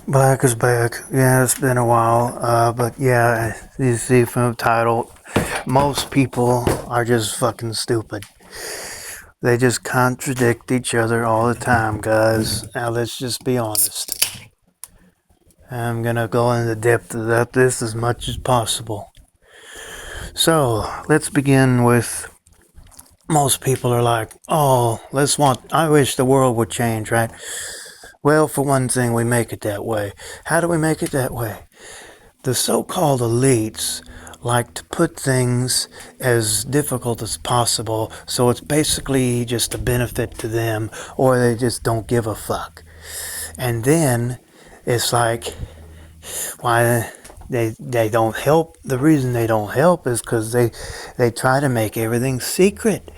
Black is back. Yeah, it's been a while. But yeah, you see from the title, most people are just fucking stupid. They just contradict each other all the time, guys. Now let's just be honest. I'm gonna go into depth about this as much as possible. So let's begin with most people are like, oh, I wish the world would change, right? Well, for one thing, we make it that way. How do we make it that way? The so-called elites like to put things as difficult as possible, so it's basically just a benefit to them, or they just don't give a fuck. And then it's like, why they don't help. The reason they don't help is because they try to make everything secret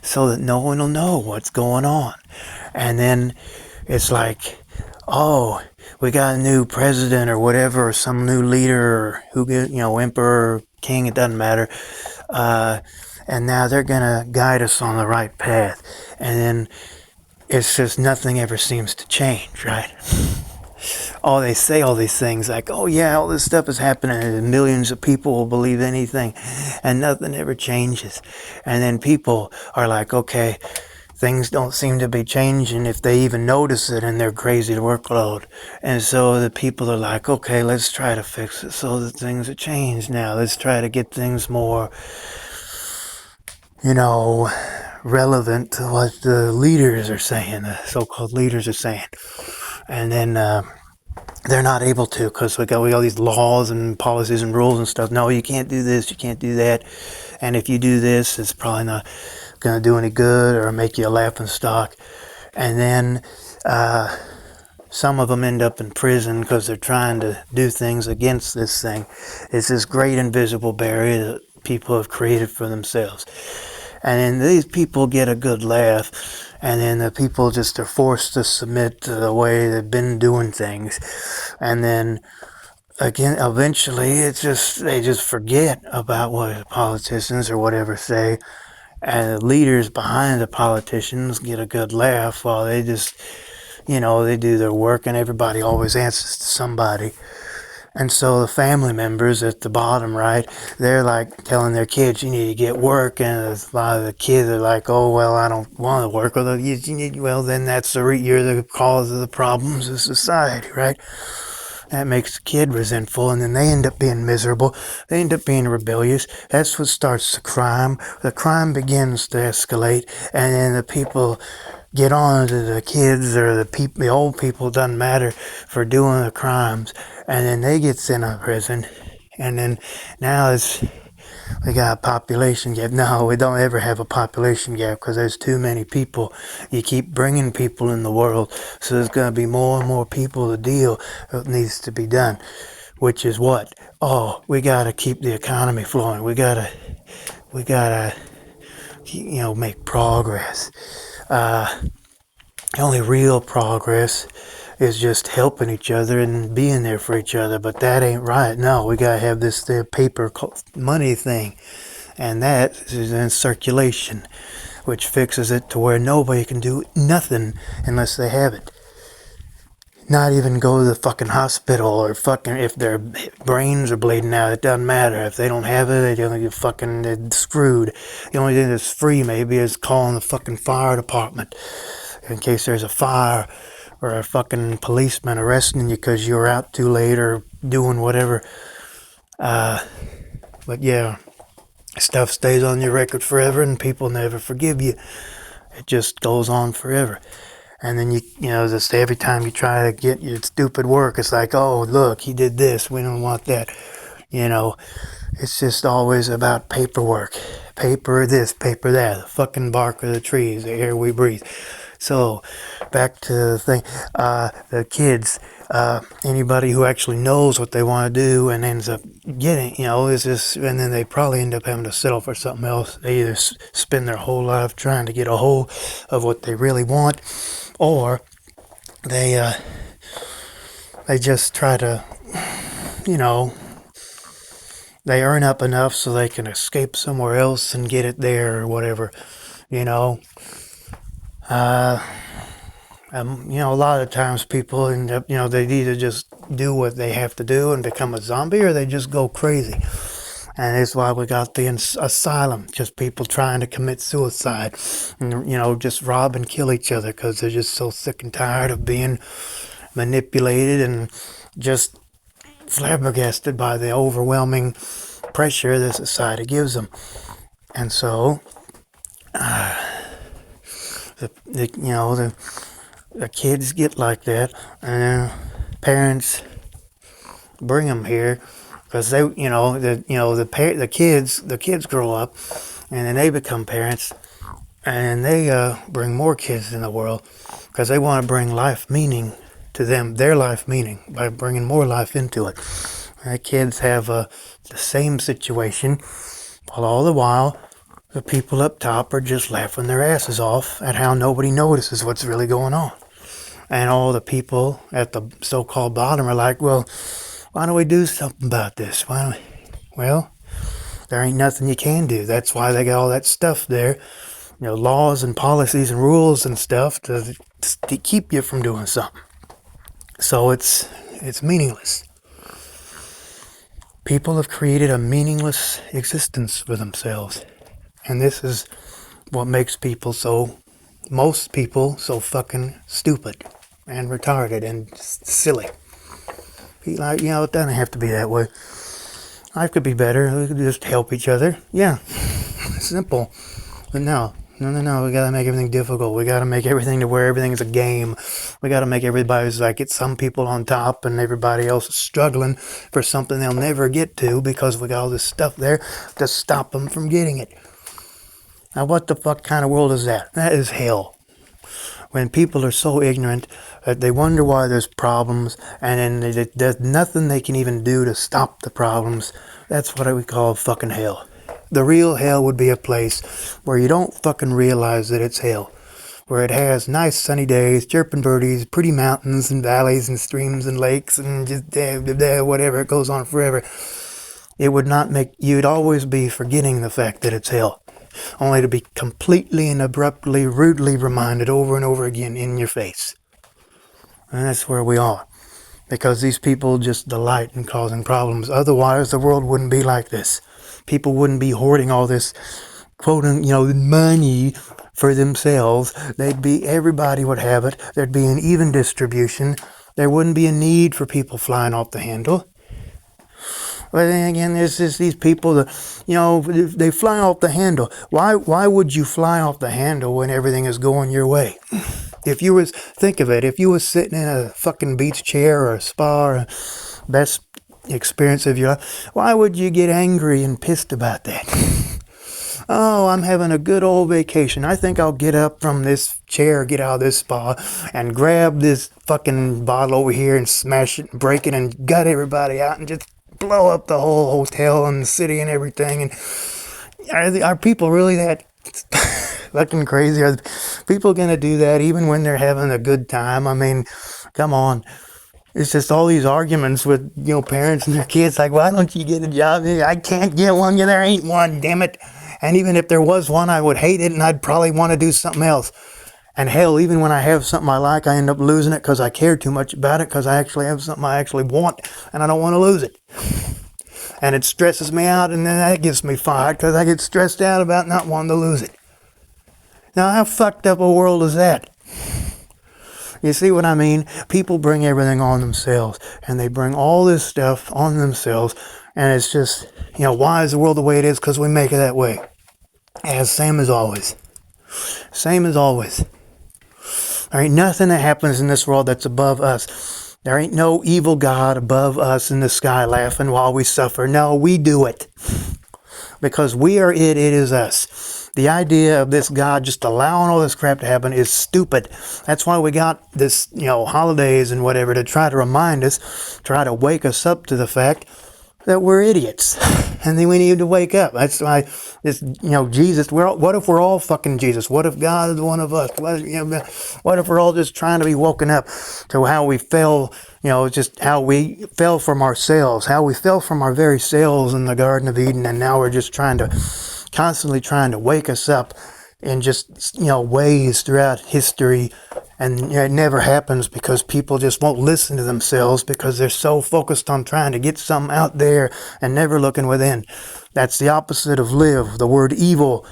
so that no one will know what's going on. And then it's like, oh, we got a new president or whatever, or some new leader, or emperor, king, it doesn't matter. And now they're gonna guide us on the right path. And then it's just nothing ever seems to change, right? Oh, they say all these things like, oh yeah, all this stuff is happening and millions of people will believe anything and nothing ever changes. And then people are like, okay, things don't seem to be changing if they even notice it in their crazy workload. And so the people are like, okay, let's try to fix it so that things are changed now. Let's try to get things more, relevant to what the leaders are saying, the so-called leaders are saying. And then they're not able to because we got all these laws and policies and rules and stuff. No, you can't do this, you can't do that. And if you do this, it's probably not going to do any good or make you a laughing stock. And then some of them end up in prison because they're trying to do things against this thing. It's this great invisible barrier that people have created for themselves. And then these people get a good laugh, and then the people just are forced to submit to the way they've been doing things. And then again, eventually they just forget about what politicians or whatever say, and the leaders behind the politicians get a good laugh while they just, they do their work, and everybody always answers to somebody. And so the family members at the bottom, right, they're like telling their kids, you need to get work. And a lot of the kids are like, oh, well, I don't want to work. Well, then you're the cause of the problems of society, right? That makes the kid resentful, and then they end up being miserable. They end up being rebellious. That's what starts the crime. The crime begins to escalate, and then the people get on to the kids or the old people, doesn't matter, for doing the crimes, and then they get sent to prison. And then now we got a population gap. No, we don't ever have a population gap because there's too many people. You keep bringing people in the world, so there's going to be more and more people to deal with. Needs to be done, which is what? Oh, we got to keep the economy flowing. We got to, make progress. The only real progress is just helping each other and being there for each other, but that ain't right. No, we gotta have this paper money thing, and that is in circulation, which fixes it to where nobody can do nothing unless they have it. Not even go to the fucking hospital, or fucking if their brains are bleeding out, it doesn't matter. If they don't have it, they don't get fucking, they're screwed. The only thing that's free maybe is calling the fucking fire department in case there's a fire, or a fucking policeman arresting you because you were out too late or doing whatever. But yeah, stuff stays on your record forever and people never forgive you. It just goes on forever. And then just every time you try to get your stupid work, it's like, oh, look, he did this. We don't want that. It's just always about paperwork. Paper this, paper that. The fucking bark of the trees, the air we breathe. So, back to the thing. The kids, anybody who actually knows what they want to do and ends up getting, is just, and then they probably end up having to settle for something else. They either spend their whole life trying to get a hold of what they really want, or they just try to, they earn up enough so they can escape somewhere else and get it there or whatever, A lot of times people end up, they either just do what they have to do and become a zombie, or they just go crazy. And that's why we got the asylum, just people trying to commit suicide and, just rob and kill each other because they're just so sick and tired of being manipulated and just flabbergasted by the overwhelming pressure that society gives them. And so, the kids get like that, and parents bring them here because they, the kids grow up, and then they become parents, and they bring more kids in the world because they want to bring life meaning to them, their life meaning, by bringing more life into it. And the kids have the same situation, while all the while the people up top are just laughing their asses off at how nobody notices what's really going on. And all the people at the so-called bottom are like, well, why don't we do something about this? Well, there ain't nothing you can do. That's why they got all that stuff there, laws and policies and rules and stuff to keep you from doing something. So it's meaningless. People have created a meaningless existence for themselves. And this is what makes most people so fucking stupid and retarded and silly. It doesn't have to be that way. Life could be better. We could just help each other. Yeah, simple. But no. We gotta make everything difficult. We gotta make everything to where everything is a game. We gotta make everybody's like, it's some people on top and everybody else is struggling for something they'll never get to because we got all this stuff there to stop them from getting it. Now, what the fuck kind of world is that? That is hell. When people are so ignorant that they wonder why there's problems, and then there's nothing they can even do to stop the problems, that's what we call fucking hell. The real hell would be a place where you don't fucking realize that it's hell. Where it has nice sunny days, chirping birdies, pretty mountains and valleys and streams and lakes and just whatever, it goes on forever. It would not you'd always be forgetting the fact that it's hell. Only to be completely and abruptly, rudely reminded over and over again in your face. And that's where we are. Because these people just delight in causing problems. Otherwise, the world wouldn't be like this. People wouldn't be hoarding all this, money for themselves. Everybody would have it. There'd be an even distribution. There wouldn't be a need for people flying off the handle. But then again, there's just these people that, they fly off the handle. Why would you fly off the handle when everything is going your way? Think of it, if you was sitting in a fucking beach chair or a spa or best experience of your life, why would you get angry and pissed about that? Oh, I'm having a good old vacation. I think I'll get up from this chair, get out of this spa, and grab this fucking bottle over here and smash it and break it and gut everybody out and just blow up the whole hotel and the city and everything. And are people really that fucking crazy? Are people gonna do that even when they're having a good time? I mean, come on. It's just all these arguments with, parents and their kids, like, why don't you get a job? I can't get one. There ain't one, damn it. And even if there was one, I would hate it and I'd probably want to do something else. And hell, even when I have something I like, I end up losing it because I care too much about it because I actually have something I actually want and I don't want to lose it. And it stresses me out, and then that gets me fired because I get stressed out about not wanting to lose it. Now, how fucked up a world is that? You see what I mean? People bring everything on themselves, and they bring all this stuff on themselves, and it's just, why is the world the way it is? Because we make it that way. As same as always. Same as always. There ain't nothing that happens in this world that's above us. There ain't no evil God above us in the sky laughing while we suffer. No, we do it. Because we are it is us. The idea of this God just allowing all this crap to happen is stupid. That's why we got this, holidays and whatever, to try to remind us, try to wake us up to the fact that we're idiots. And then we need to wake up. That's why this, Jesus, what if we're all fucking Jesus? What if God is one of us? What if we're all just trying to be woken up to how we fell, just how we fell from ourselves, how we fell from our very selves in the Garden of Eden, and now we're just constantly trying to wake us up in just, ways throughout history. And it never happens because people just won't listen to themselves because they're so focused on trying to get something out there and never looking within. That's the opposite of live. The word evil,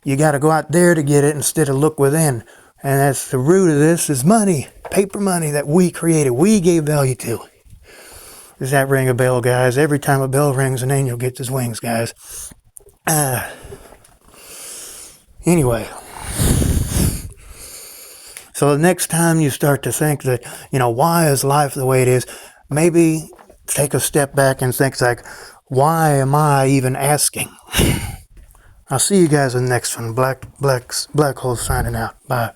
you got to go out there to get it instead of look within. And that's the root of this is money, paper money that we created, we gave value to. Does that ring a bell, guys? Every time a bell rings, an angel gets his wings, guys. Anyway. So the next time you start to think that, why is life the way it is, maybe take a step back and think like, why am I even asking? I'll see you guys in the next one. Black Hole signing out. Bye.